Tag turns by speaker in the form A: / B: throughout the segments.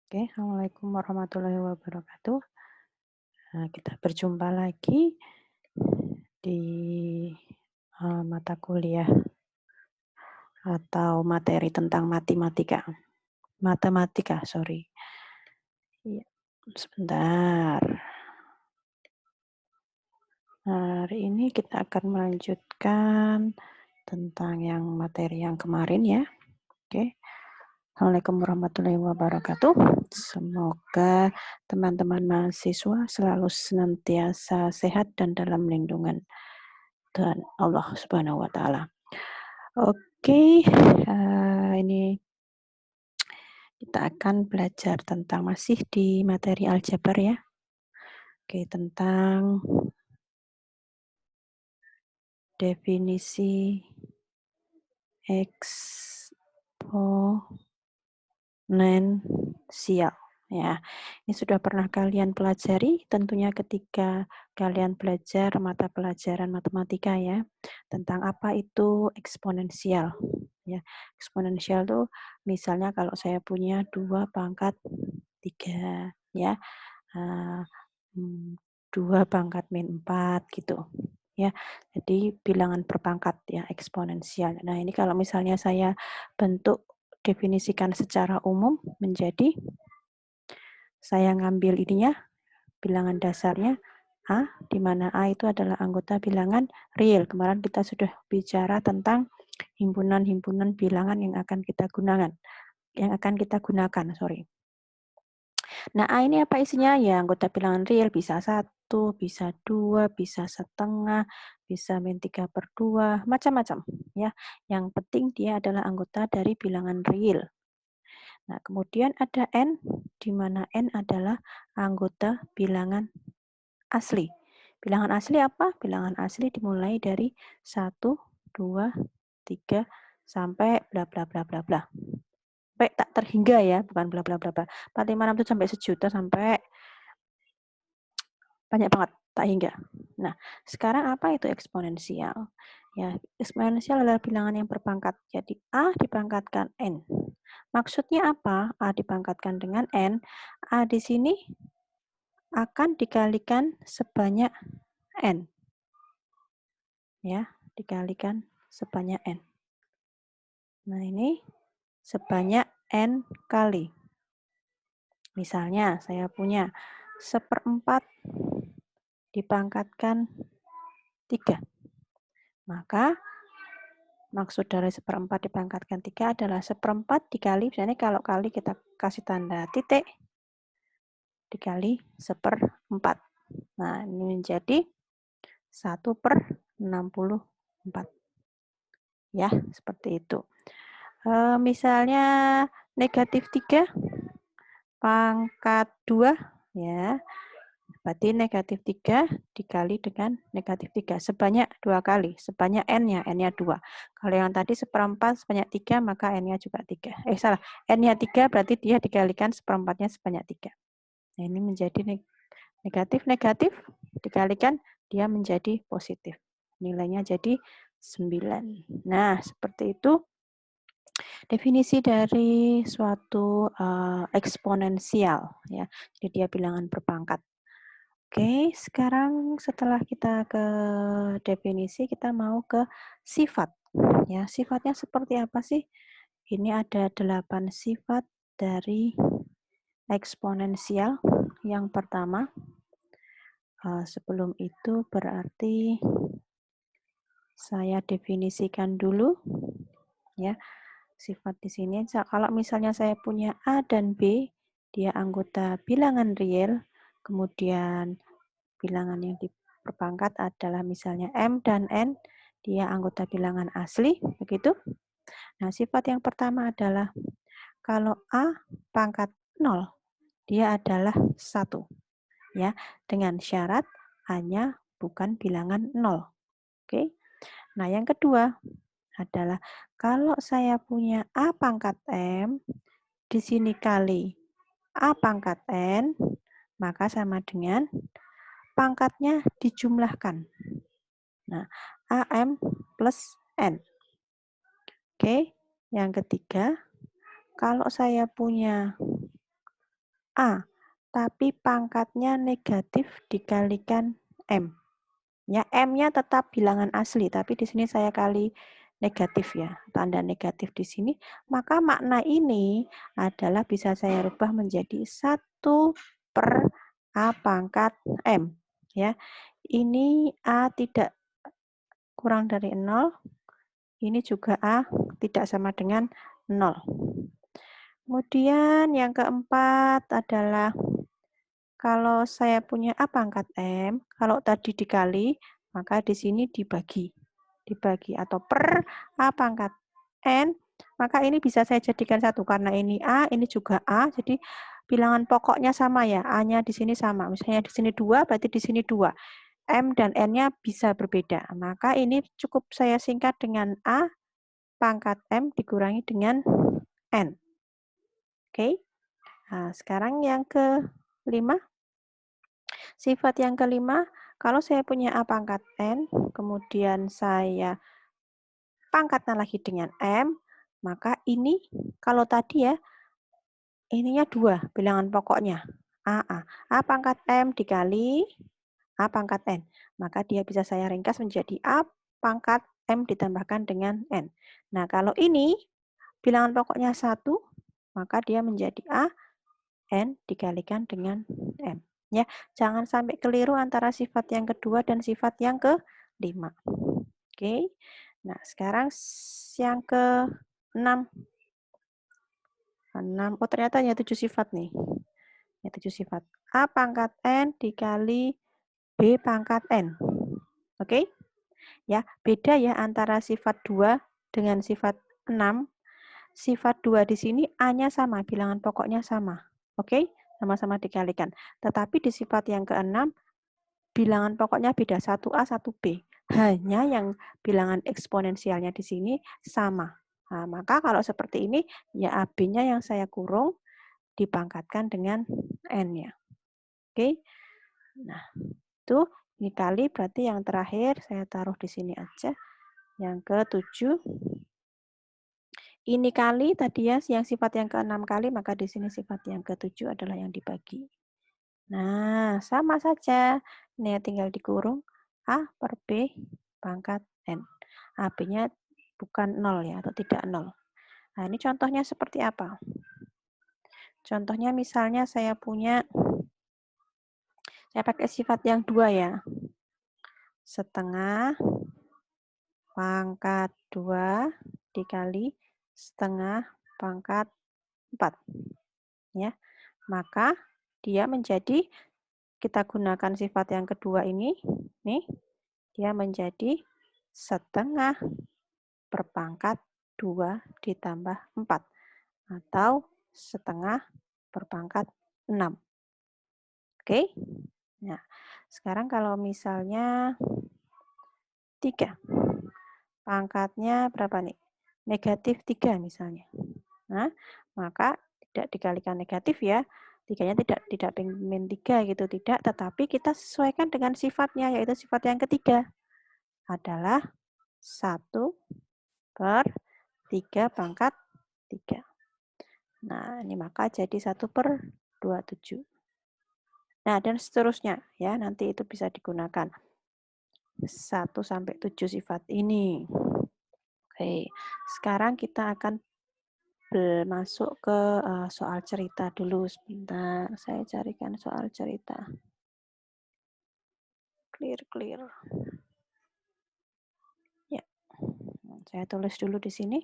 A: Oke, assalamualaikum warahmatullahi wabarakatuh. Nah, kita berjumpa lagi di mata kuliah atau materi tentang matematika, sorry. Iya, sebentar. Hari ini kita akan melanjutkan tentang materi yang kemarin ya. Oke. Assalamualaikum warahmatullahi wabarakatuh. Semoga teman-teman mahasiswa selalu senantiasa sehat dan dalam lindungan Tuhan Allah Subhanahu wa taala. Oke, ini kita akan belajar tentang masih di materi aljabar ya. Oke, tentang definisi eksponensial ya. Ini sudah pernah kalian pelajari tentunya ketika kalian belajar mata pelajaran matematika ya. Tentang apa itu eksponensial ya. Eksponensial tuh misalnya kalau saya punya 2 pangkat 3 ya. Eee, 2 pangkat min 4 gitu ya. Jadi bilangan berpangkat ya, eksponensial. Nah, ini kalau misalnya saya definisikan secara umum menjadi saya ngambil ininya, bilangan dasarnya A, di mana A itu adalah anggota bilangan real. Kemarin kita sudah bicara tentang himpunan-himpunan bilangan yang akan kita gunakan, sorry. Nah, A ini apa isinya? Ya, anggota bilangan real bisa 1, bisa 2, bisa setengah, bisa min 3/2, macam-macam ya. Yang penting dia adalah anggota dari bilangan real. Nah, kemudian ada N, di mana N adalah anggota bilangan asli. Bilangan asli apa? Bilangan asli dimulai dari 1, 2, 3, sampai bla bla bla bla bla. Sampai tak terhingga ya, bukan bla bla bla bla. 4, 5, 6, 7 sampai sejuta sampai banyak banget, tak hingga. Nah, sekarang apa itu eksponensial? Ya, eksponensial adalah bilangan yang berpangkat. Jadi A dipangkatkan N. Maksudnya apa? A dipangkatkan dengan N. A di sini akan dikalikan sebanyak N. Ya, dikalikan sebanyak N. Nah, ini sebanyak N kali. Misalnya, saya punya 1/4 dipangkatkan 3. Maka maksud dari 1/4 dipangkatkan 3 adalah 1/4 dikali, misalnya kalau kali kita kasih tanda titik, dikali 1/4. Nah, ini menjadi 1/64. Ya, seperti itu. Misalnya negatif 3 pangkat 2, ya. Berarti negatif 3 dikali dengan negatif 3. Sebanyak 2 kali. Sebanyak N-nya, N-nya 2. Kalau yang tadi 1/4 sebanyak 3, maka N-nya juga 3. Salah. N-nya 3 berarti dia dikalikan 1/4-nya sebanyak 3. Nah, ini menjadi negatif-negatif dikalikan dia menjadi positif. Nilainya jadi 9. Nah, seperti itu definisi dari suatu eksponensial ya. Jadi dia bilangan berpangkat. Oke, sekarang setelah kita ke definisi, kita mau ke sifat. Ya, sifatnya seperti apa sih? Ini ada 8 sifat dari eksponensial. Yang pertama, sebelum itu berarti saya definisikan dulu ya. Sifat di sini kalau misalnya saya punya A dan B, dia anggota bilangan real, kemudian bilangan yang diperpangkat adalah misalnya M dan N, dia anggota bilangan asli, begitu. Nah, sifat yang pertama adalah kalau A pangkat 0, dia adalah 1. Ya, dengan syarat A-nya bukan bilangan 0. Oke. Nah, yang kedua adalah kalau saya punya A pangkat M, di sini kali A pangkat N, maka sama dengan pangkatnya dijumlahkan. Nah, AM plus N. Oke, yang ketiga, kalau saya punya A, tapi pangkatnya negatif dikalikan M. Ya, M-nya tetap bilangan asli, tapi di sini saya kali negatif ya, tanda negatif di sini. Maka makna ini adalah bisa saya rubah menjadi 1 per A pangkat M. Ya, ini A tidak kurang dari 0, ini juga A tidak sama dengan 0. Kemudian yang keempat adalah kalau saya punya A pangkat M, kalau tadi dikali, maka di sini dibagi. Dibagi atau per A pangkat N, maka ini bisa saya jadikan satu. Karena ini A, ini juga A, jadi bilangan pokoknya sama ya. A-nya di sini sama. Misalnya di sini 2, berarti di sini 2. M dan N-nya bisa berbeda. Maka ini cukup saya singkat dengan A pangkat M dikurangi dengan N. Oke. Nah, sekarang yang kelima. Sifat yang kelima, kalau saya punya A pangkat N, kemudian saya pangkatnya lagi dengan M, maka ini kalau tadi ya, ininya 2 bilangan pokoknya. A pangkat M dikali A pangkat N. Maka dia bisa saya ringkas menjadi A pangkat M ditambahkan dengan N. Nah, kalau ini bilangan pokoknya 1, maka dia menjadi A N dikalikan dengan M. Ya, jangan sampai keliru antara sifat yang kedua dan sifat yang kelima. Oke. Nah, sekarang yang ke-6. 6. Oh, ternyata hanya 7 sifat nih. Ya, 7 sifat. A pangkat N dikali B pangkat N. Oke? Ya, beda ya antara sifat 2 dengan sifat 6. Sifat 2 di sini A-nya sama, bilangan pokoknya sama. Oke? Sama-sama dikalikan. Tetapi di sifat yang ke-6, bilangan pokoknya beda, 1A, 1B. Hanya yang bilangan eksponensialnya di sini sama. Nah, maka kalau seperti ini, ya AB-nya yang saya kurung dipangkatkan dengan N-nya. Oke? Nah, itu ini kali berarti yang terakhir saya taruh di sini aja. Yang ke-7. Ini kali tadi ya, yang sifat yang ke-6 kali, maka di sini sifat yang ke-7 adalah yang dibagi. Nah, sama saja. Ini tinggal dikurung A per B pangkat N. AB-nya bukan 0 ya, atau tidak 0. Nah, ini contohnya seperti apa? Contohnya misalnya saya pakai sifat yang 2 ya. Setengah pangkat 2 dikali setengah pangkat 4. Ya, maka dia menjadi, kita gunakan sifat yang kedua ini, nih, dia menjadi setengah per pangkat 2 ditambah 4. Atau setengah per pangkat 6. Oke? Nah, sekarang kalau misalnya 3. Pangkatnya berapa nih? Negatif 3 misalnya. Nah, maka tidak dikalikan negatif ya. 3-nya tidak min 3 gitu, tidak. Tetapi kita sesuaikan dengan sifatnya, yaitu sifat yang ketiga. Adalah 1 per 3 pangkat 3. Nah, ini maka jadi 1 per 27. Nah, dan seterusnya ya, nanti itu bisa digunakan 1 sampai 7 sifat ini. Oke, sekarang kita akan masuk ke soal cerita dulu sebentar. Saya carikan soal cerita. Clear. Ya, saya tulis dulu di sini.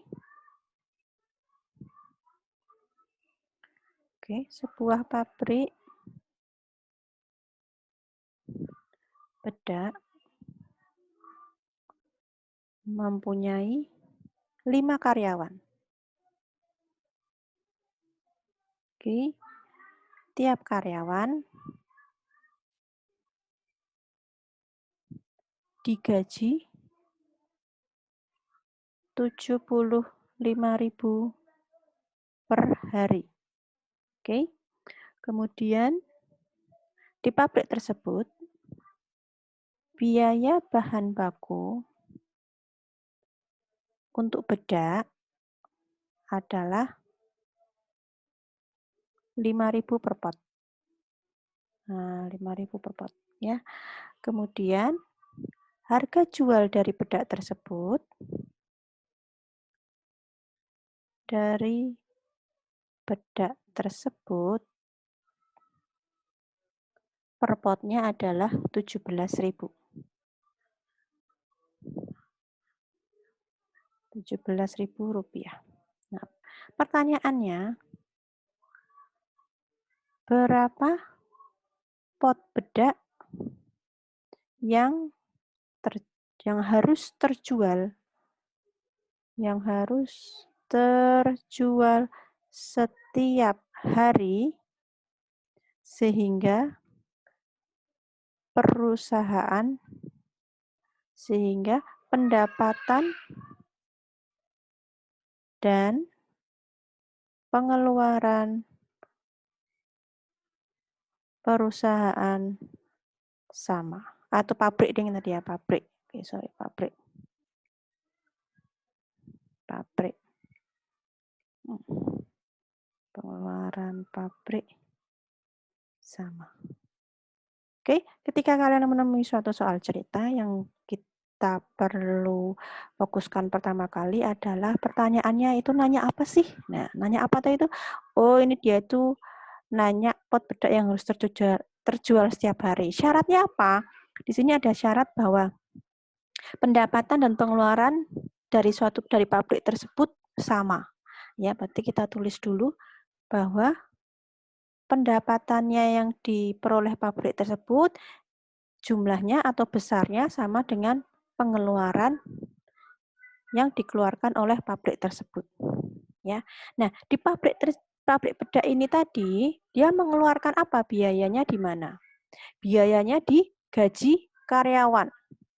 A: Oke, sebuah pabrik bedak mempunyai 5 karyawan. Oke, tiap karyawan digaji 75.000 per hari. Oke. Kemudian di pabrik tersebut biaya bahan baku untuk bedak adalah 5.000 per pot. Nah, 5.000 per pot ya. Kemudian harga jual dari bedak tersebut per potnya adalah 17.000. 17.000 rupiah. Nah, pertanyaannya, berapa pot bedak yang ter, yang harus terjual setiap hari sehingga pendapatan dan pengeluaran perusahaan sama. Atau pabrik dengan tadi ya, pabrik. Oke, sorry, pabrik. Pengeluaran pabrik sama. Oke, ketika kalian menemui suatu soal cerita yang kita perlu fokuskan pertama kali adalah pertanyaannya itu nanya apa sih? Nah, nanya apa itu? Oh, ini dia itu nanya pot bedak yang harus terjual setiap hari. Syaratnya apa? Di sini ada syarat bahwa pendapatan dan pengeluaran dari pabrik tersebut sama. Ya, berarti kita tulis dulu bahwa pendapatannya yang diperoleh pabrik tersebut jumlahnya atau besarnya sama dengan pengeluaran yang dikeluarkan oleh pabrik tersebut. Ya. Nah, di pabrik bedak ini tadi dia mengeluarkan apa? Biayanya di mana? Biayanya di gaji karyawan.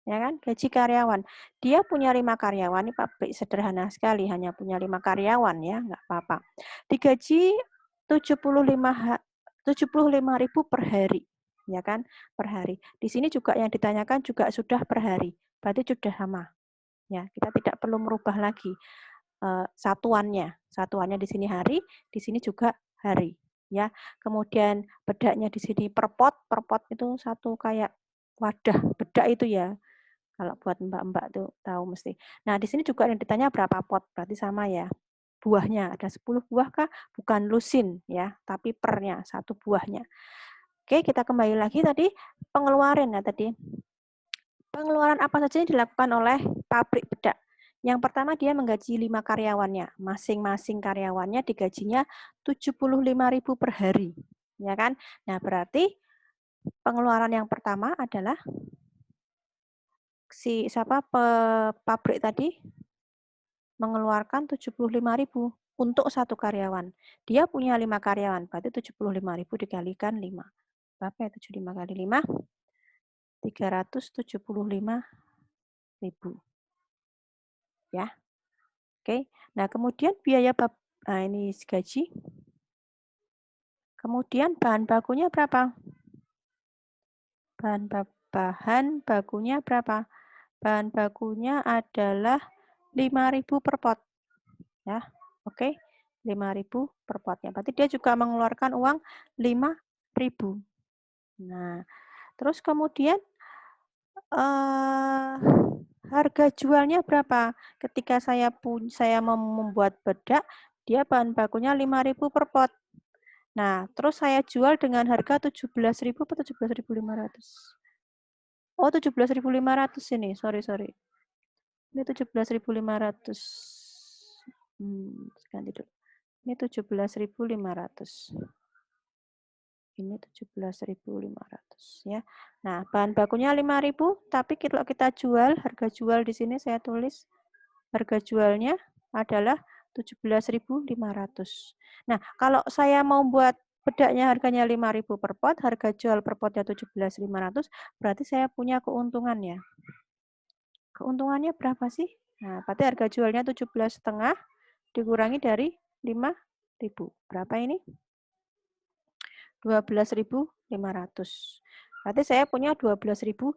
A: Ya kan? Gaji karyawan. Dia punya 5 karyawan, ini pabrik sederhana sekali, hanya punya 5 karyawan ya, nggak apa-apa. Digaji 75.000 per hari, ya kan? Per hari. Di sini juga yang ditanyakan juga sudah per hari. Berarti sudah sama. Ya, kita tidak perlu merubah lagi satuannya. Satuannya di sini hari, di sini juga hari, ya. Kemudian bedaknya di sini per pot itu satu kayak wadah bedak itu ya. Kalau buat mbak-mbak tuh tahu mesti. Nah, di sini juga yang ditanya berapa pot, berarti sama ya. Buahnya ada 10 buah kah? Bukan lusin ya, tapi pernya, satu buahnya. Oke, kita kembali lagi tadi pengeluaran ya tadi. Pengeluaran apa saja yang dilakukan oleh pabrik bedak? Yang pertama dia menggaji 5 karyawannya. Masing-masing karyawannya digajinya 75.000 per hari. Ya kan? Nah, berarti pengeluaran yang pertama adalah pabrik tadi mengeluarkan 75.000 untuk satu karyawan. Dia punya 5 karyawan, berarti 75.000 dikalikan 5. Berapa ya 75 kali 5? 375.000. Ya. Oke. Nah, kemudian biaya ini gaji. Kemudian bahan bakunya berapa? Bahan bakunya berapa? Bahan bakunya adalah 5.000 per pot. Ya. Oke. 5.000 per potnya. Berarti dia juga mengeluarkan uang 5.000. Nah, terus kemudian harga jualnya berapa? Ketika saya mau membuat bedak, dia bahan bakunya 5.000 per pot. Nah, terus saya jual dengan harga 17.000 atau 17.500? Oh, 17.500 ini. Sorry. Ini 17.500. Ganti dulu. Ini 17.500. Ini 17.500 ya. Nah, bahan bakunya 5.000, tapi kalau kita jual, harga jual di sini saya tulis harga jualnya adalah 17.500. Nah, kalau saya mau buat bedaknya harganya 5.000 per pot, harga jual per potnya 17.500, berarti saya punya keuntungan ya. Keuntungannya berapa sih? Nah, berarti harga jualnya 17,5 dikurangi dari 5.000. Berapa ini? 12.500. Berarti saya punya 12.500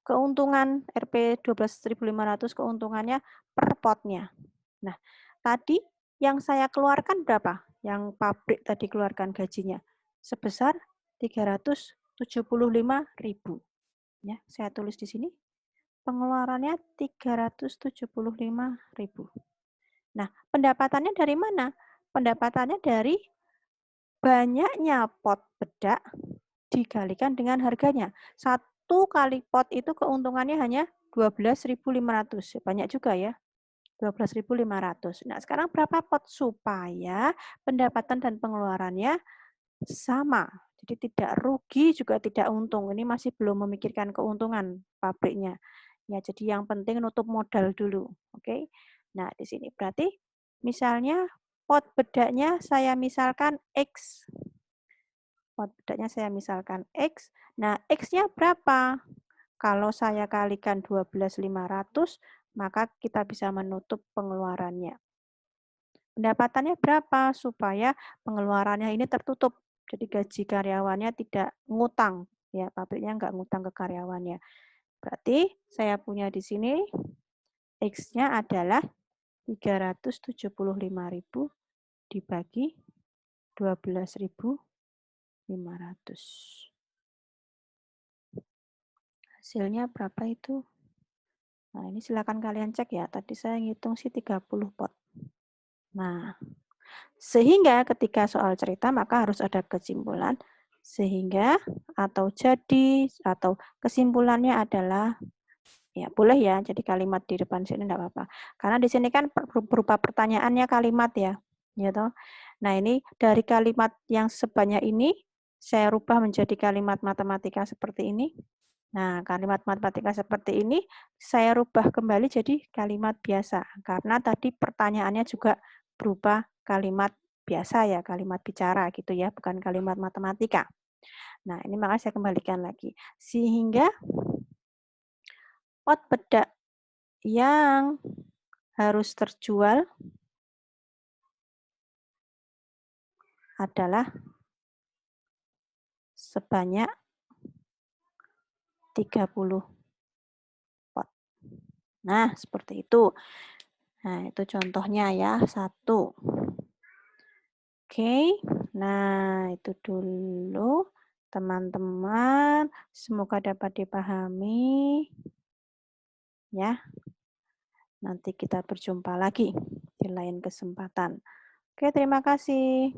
A: keuntungan Rp 12.500 keuntungannya per potnya. Nah, tadi yang saya keluarkan berapa? Yang pabrik tadi keluarkan gajinya. sebesar 375.000. Ya, saya tulis di sini. Pengeluarannya 375.000. Nah, pendapatannya dari mana? Pendapatannya dari banyaknya pot bedak dikalikan dengan harganya. Satu kali pot itu keuntungannya hanya 12.500. Banyak juga ya. 12.500. Nah, sekarang berapa pot supaya pendapatan dan pengeluarannya sama. Jadi tidak rugi juga tidak untung. Ini masih belum memikirkan keuntungan pabriknya. Ya, jadi yang penting nutup modal dulu. Oke. Nah, di sini berarti misalnya pot bedaknya saya misalkan X. Pot bedaknya saya misalkan X. Nah, X-nya berapa? Kalau saya kalikan 12.500, maka kita bisa menutup pengeluarannya. Pendapatannya berapa supaya pengeluarannya ini tertutup. Jadi gaji karyawannya tidak ngutang, ya pabriknya nggak ngutang ke karyawannya. Berarti saya punya di sini X-nya adalah 375.000 dibagi 12.500. Hasilnya berapa itu? Nah, ini silakan kalian cek ya. Tadi saya ngitung sih 30 pot. Nah, sehingga ketika soal cerita maka harus ada kesimpulan. Sehingga atau jadi atau kesimpulannya adalah ya boleh ya jadi kalimat di depan sini enggak apa-apa. Karena di sini kan berupa pertanyaannya kalimat ya. Ya toh. Nah, ini dari kalimat yang sebanyak ini saya rubah menjadi kalimat matematika seperti ini. Nah, kalimat matematika seperti ini saya rubah kembali jadi kalimat biasa. Karena tadi pertanyaannya juga berupa kalimat biasa ya, kalimat bicara gitu ya, bukan kalimat matematika. Nah, ini makanya saya kembalikan lagi. Sehingga pot bedak yang harus terjual adalah sebanyak 30 pot. Nah, seperti itu. Nah, itu contohnya ya, 1. Oke, nah itu dulu teman-teman. Semoga dapat dipahami ya. Nanti kita berjumpa lagi di lain kesempatan. Oke, terima kasih.